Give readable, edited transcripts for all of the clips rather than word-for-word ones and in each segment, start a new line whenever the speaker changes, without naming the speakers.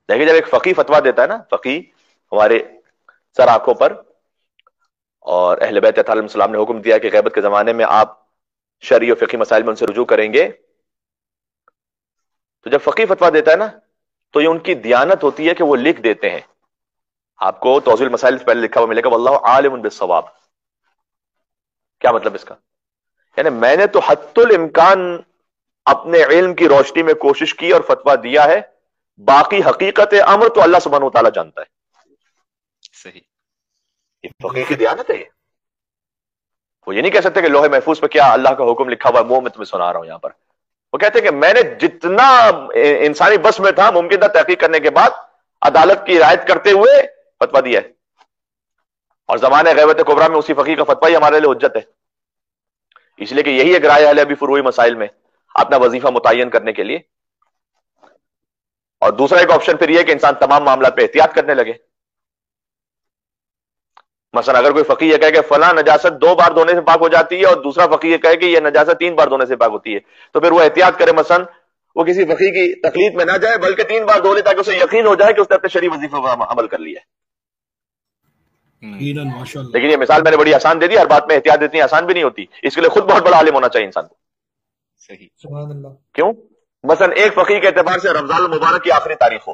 دیکھیے جب ایک فقی فتویٰ دیتا ہے نا، فقی ہمارے سر آنکھوں پر، اور اہل بیت اطہار علیہ السلام نے حکم دیا کہ غیبت کے زمانے میں آپ شرعی اور فقہی مسائل میں ان سے رجوع کریں گے، تو جب فقی فتویٰ دیتا ہے نا تو یہ ان کی دیانت ہوتی ہے کہ وہ لکھ دیتے ہیں. آپ کو توضیح المسائل سے پہلے لکھا ہوا ملے گا واللہ عالم بالصواب. کیا مطلب اس کا؟ یعنی میں نے تو حتی الامکان اپنے علم کی روشنی میں کوشش کی اور فتویٰ دیا ہے، باقی حقیقت امر تو اللہ سبحانہ وتعالیٰ جانتا ہے.
صحیح.
یہ فقیر کی دیانت ہے. یہ وہ یہ نہیں کہہ سکتے کہ لوح محفوظ پہ کیا اللہ کا حکم لکھا ہوا ہے، وہ میں تمہیں سنا رہا ہوں یہاں پر. وہ کہتے ہیں کہ میں نے جتنا انسانی بس میں تھا ممکن تھا تحقیق کرنے کے بعد عدالت کی رعایت کرتے ہوئے فتویٰ دیا ہے. اور زمانے غیبت کبریٰ میں اسی فقیر کا فتویٰ ہی ہمارے لیے حجت ہے. اس لیے کہ یہی ایک رائے ہے ابھی فروعی مسائل میں اپنا وظیفہ متعین کرنے کے لیے. اور دوسرا ایک آپشن پھر یہ کہ انسان تمام معاملات پہ احتیاط کرنے لگے. مثلا اگر کوئی فقیہ یہ کہے کہ فلاں نجاست 2 بار دھونے سے پاک ہو جاتی ہے اور دوسرا فقیہ یہ کہے کہ یہ نجاست 3 بار دھونے سے پاک ہوتی ہے، تو پھر وہ احتیاط کرے، مثلا وہ کسی فقیہ کی تقلید میں نہ جائے بلکہ 3 بار دھو لے تاکہ اسے یقین ہو جائے کہ اس نے اپنے شرعی وظیفے پر عمل کر لیا ہے. لیکن یہ مثال میں نے بڑی آسان دے دی، ہر بات میں احتیاط اتنی آسان بھی نہیں ہوتی. اس کے لیے خود بہت بڑا عالم ہونا چاہیے انسان کو.
صحیح.
سبحان اللہ.
کیوں؟ مثلا ایک فقیہ کے اعتبار سے رمضان المبارک کی آخری تاریخ ہو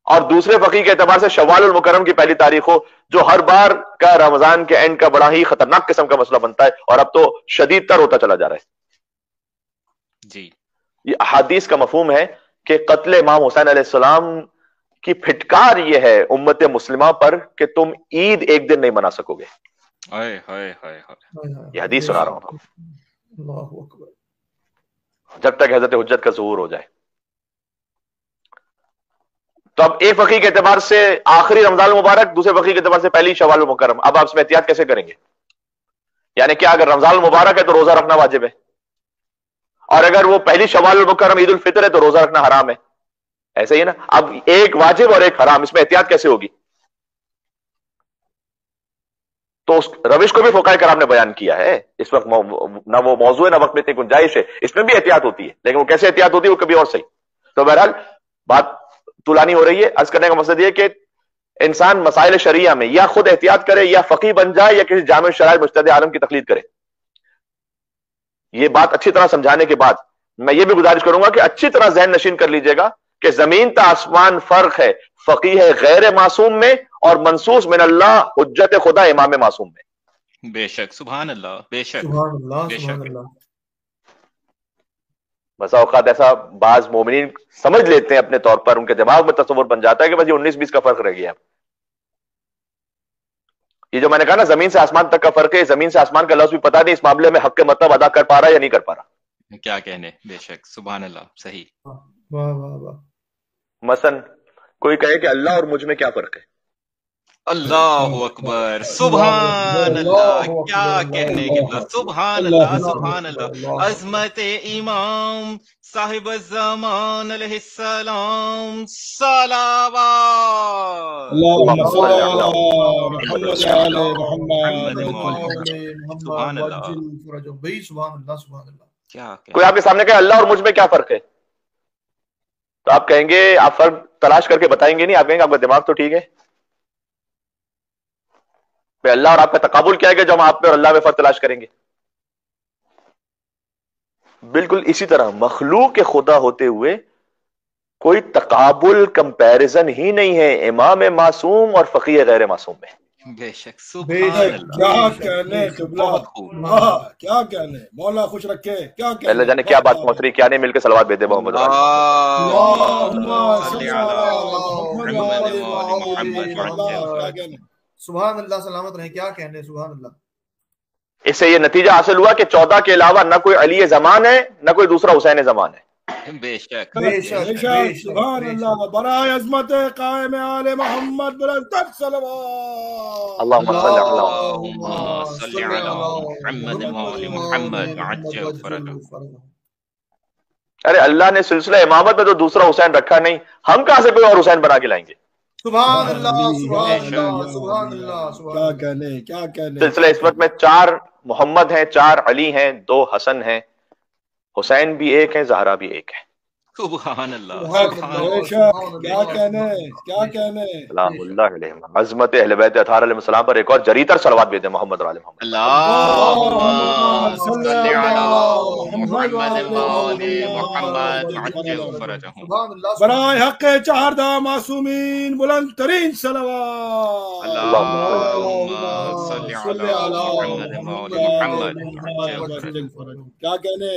اور دوسرے فقیہ کے اعتبار سے شوال المکرم کی پہلی تاریخ ہو، جو ہر بار کا رمضان کے اینڈ کا بڑا ہی خطرناک قسم کا مسئلہ بنتا ہے اور اب تو شدید تر ہوتا چلا جا رہا ہے.
جی.
یہ احادیث کا مفہوم ہے کہ قتل امام حسین علیہ السلام کی پھٹکار یہ ہے امت مسلمہ پر کہ تم عید ایک دن نہیں منا سکو گے.
ہائے ہائے ہائے ہائے.
یہ حدیث سنا رہا ہوں آپ کو.
اللہ اکبر.
جب تک حضرت حجت کا ظہور ہو جائے. تو اب ایک فقیہ کے اعتبار سے آخری رمضان المبارک، دوسرے فقیہ کے اعتبار سے پہلی شوال المکرم. اب آپ اس میں احتیاط کیسے کریں گے؟ یعنی کیا اگر رمضان المبارک ہے تو روزہ رکھنا واجب ہے، اور اگر وہ پہلی شوال المکرم عید الفطر ہے تو روزہ رکھنا حرام ہے؟ ایسے ہی نا. اب ایک واجب اور ایک حرام، اس میں احتیاط کیسے ہوگی؟ تو اس روش کو بھی فقہاء کرام نے بیان کیا ہے. اس وقت نہ وہ موضوع ہے نہ وقت میں اتنی گنجائش ہے. اس میں بھی احتیاط ہوتی ہے، لیکن وہ کیسے احتیاط ہوتی ہے وہ کبھی اور صحیح. تو بہرحال بات طولانی ہو رہی ہے. عرض کرنے کا مقصد یہ کہ انسان مسائل شریعہ میں یا خود احتیاط کرے یا فقیہ بن جائے یا کسی جامع شرائع مجتہد عالم کی تقلید کرے. یہ بات اچھی طرح سمجھانے کے بعد میں یہ بھی گزارش کروں گا کہ اچھی طرح ذہن نشین کر لیجئے گا کہ زمین تا آسمان فرق ہے فقیہ غیر معصوم میں اور منصوص من اللہ حجت خدا امام معصوم میں.
بے شک. سبحان اللہ. بے شک.
سبحان اللہ.
بے
سبحان
شک.
اللہ.
بسا اوقات ایسا بعض مومنین سمجھ لیتے ہیں اپنے طور پر، ان کے دماغ میں تصور بن جاتا ہے کہ بس یہ 19-20 کا فرق رہ گیا. یہ جو میں نے کہا نا زمین سے آسمان تک کا فرق ہے، زمین سے آسمان کا لفظ بھی پتہ نہیں اس معاملے میں حق کے مطلب ادا کر پا رہا ہے یا نہیں کر پا رہا.
کیا کہنے. بے شک. سبحان اللہ. صحیح.
واہ واہ واہ.
مثلا کوئی کہے کہ اللہ اور مجھ میں کیا فرق ہے؟
اللہ اکبر. سبحان اللہ. کیا کہنے کی بات. سبحان اللہ. سبحان اللہ. عظمت امام صاحب الزمان علیہ السلام. صلوات.
اللهم صل على
محمد
محمد
محمد. سبحان اللہ.
وعجل فرجهم. بھائی سبحان اللہ. سبحان اللہ.
کیا
کوئی آپ کے سامنے کہے اللہ اور مجھ میں کیا فرق ہے، تو آپ کہیں گے، آپ فرق تلاش کر کے بتائیں گے نہیں، آپ کہیں گے آپ کا دماغ تو ٹھیک ہے. اللہ اور آپ کا تقابل کیا ہے کہ جو ہم آپ میں اور اللہ میں فرق تلاش کریں گے. بالکل اسی طرح مخلوق کے خدا ہوتے ہوئے کوئی تقابل کمپیرزن ہی نہیں ہے امام معصوم اور فقیہ غیر معصوم میں.
بے شک. سبحان اللہ.
کیا کہنے قبلہ.
بہت خوب.
کیا کہنے. مولا خوش رکھے. کیا کہنے.
اللہ جانے کیا بات پہنچ رہی، کیا نہیں، مل کے صلوات بھیج دے محمد.
سبحان اللہ. سلامت رہیں. کیا کہنے. سبحان اللہ.
اس سے یہ نتیجہ حاصل ہوا کہ 14 کے علاوہ نہ کوئی علی زمان ہے نہ کوئی دوسرا حسین زمان ہے.
بے شک.
بے شک.
سبحان اللہ. برائے عظمت قائم آل محمد بلند صلوات.
اللہم صلی اللہ
اللہم صلی علی محمد وآل محمد عجل فرجہ.
ارے اللہ نے سلسلہ امامت میں تو دوسرا حسین رکھا نہیں، ہم کہاں سے کوئی اور حسین بنا کے لائیں گے؟
سبحان اللہ. سبحان اللہ. سبحان اللہ.
کیا کہنے. کیا کہنے.
سلسلہ عصمت میں 4 محمد ہیں، 4 علی ہیں، 2 حسن ہیں، حسین بھی ایک ہے، زہرا بھی ایک ہے.
سبحان اللہ
بے شک کیا کہنے کیا کہنے.
سلام اللہ علیہ. عظمت اہل بیت اطہار علیہ السلام پر ایک اور جری تر صلوات بھی دیں محمد اور آل محمد.
اللہم صل علی محمد وآل محمد عجل فرجہم.
برائے حق چہاردہ معصومین بلند ترین صلوات.
اللہم صل علی محمد وآل محمد عجل فرجہم.
کیا کہنے.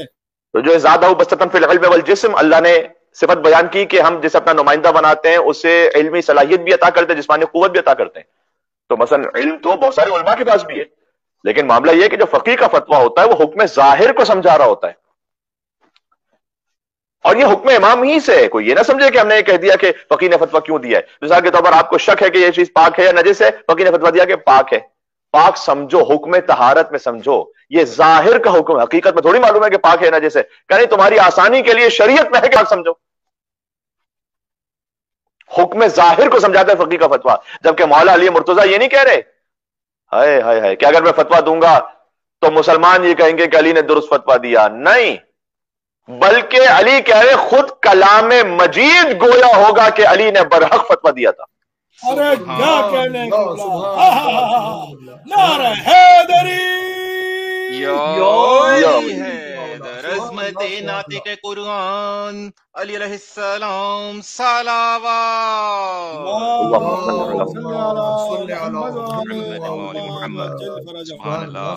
تو جو زیادہ بسطن فی العلم والجسم، اللہ نے صفت بیان کی کہ ہم جسے اپنا نمائندہ بناتے ہیں اسے علمی صلاحیت بھی عطا کرتے ہیں، جسمانی قوت بھی عطا کرتے ہیں. تو مثلا علم تو بہت سارے علماء کے پاس بھی ہے، لیکن معاملہ یہ کہ جو فقیہ کا فتویٰ ہوتا ہے وہ حکم ظاہر کو سمجھا رہا ہوتا ہے، اور یہ حکم امام ہی سے ہے. کوئی یہ نہ سمجھے کہ ہم نے یہ کہہ دیا کہ فقیہ نے فتویٰ کیوں دیا ہے. مثال کے طور پر آپ کو شک ہے کہ یہ چیز پاک ہے یا نجس ہے، فقیہ نے فتویٰ دیا کہ پاک ہے. پاک سمجھو، حکم طہارت میں سمجھو، یہ ظاہر کا حکم، حقیقت میں تھوڑی معلوم ہے کہ پاک ہے نجس ہے. کہ نہیں، تمہاری آسانی کے لیے شریعت میں ہے کہ پاک سمجھو. حکم ظاہر کو سمجھاتا ہے فقیہ کا فتویٰ. جبکہ مولا علی مرتضیٰ یہ نہیں کہہ رہے ہائے ہائے ہائے کہ اگر میں فتویٰ دوں گا تو مسلمان یہ کہیں گے کہ علی نے درست فتویٰ دیا. نہیں، بلکہ علی کہہ رہے خود کلام مجید گویا ہوگا کہ علی نے برحق فتویٰ دیا تھا.
ارے کیا کہنے. نعرہ حیدری
یا حیدر عظمت ناطق قرآن علی علیہ السلام صلوات.
اللہم صل علی محمد وآل محمد.
سبحان اللہ.